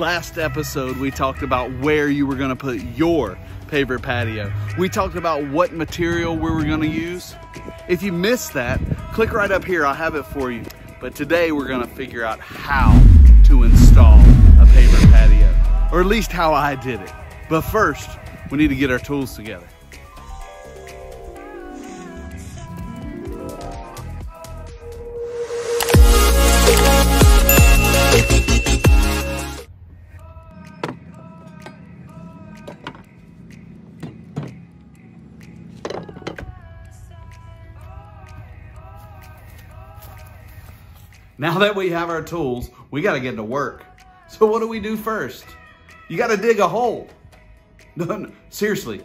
Last episode, we talked about where you were gonna put your paver patio. We talked about what material we were gonna use. If you missed that, click right up here, I'll have it for you. But today we're gonna figure out how to install a paver patio, or at least how I did it. But first, we need to get our tools together. Now that we have our tools, we gotta get to work. So what do we do first? You gotta dig a hole. No, seriously,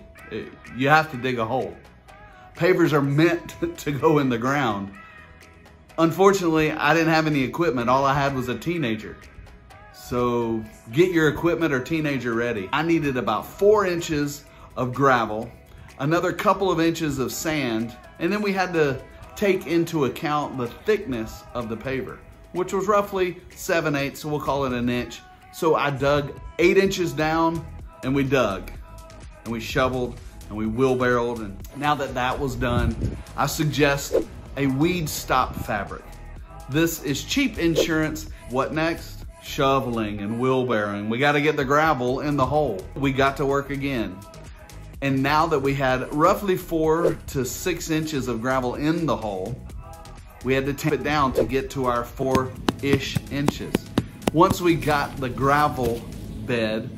you have to dig a hole. Pavers are meant to go in the ground. Unfortunately, I didn't have any equipment. All I had was a teenager. So get your equipment or teenager ready. I needed about 4 inches of gravel, another couple of inches of sand, and then we had to take into account the thickness of the paver, which was roughly 7/8, so we'll call it an inch. So I dug 8 inches down, and we dug, and we shoveled, and we wheelbarrowed, and now that that was done, I suggest a weed stop fabric. This is cheap insurance. What next? Shoveling and wheelbarrowing. We gotta get the gravel in the hole. We got to work again. And now that we had roughly 4 to 6 inches of gravel in the hole, we had to tamp it down to get to our 4-ish inches. Once we got the gravel bed,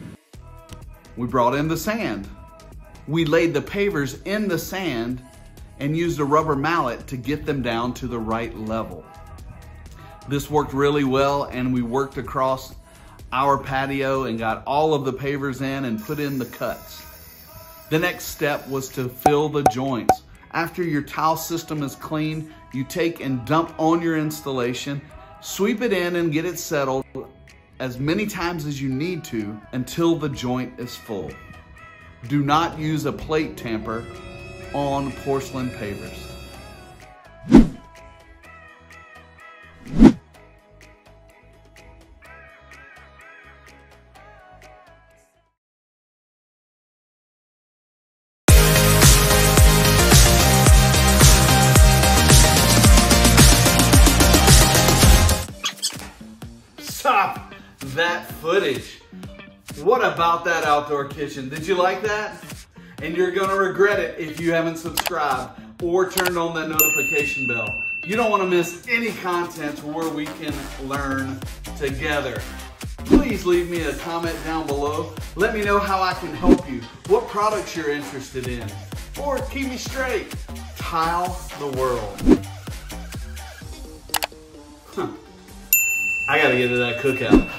we brought in the sand. We laid the pavers in the sand and used a rubber mallet to get them down to the right level. This worked really well, and we worked across our patio and got all of the pavers in and put in the cuts. The next step was to fill the joints. After your tile system is clean, you take and dump on your installation, sweep it in and get it settled as many times as you need to until the joint is full. Do not use a plate tamper on porcelain pavers. Stop that footage. What about that outdoor kitchen? Did you like that? And you're gonna regret it if you haven't subscribed or turned on that notification bell. You don't wanna miss any content where we can learn together. Please leave me a comment down below. Let me know how I can help you, what products you're interested in, or keep me straight. Tile the world. I gotta get to that cookout.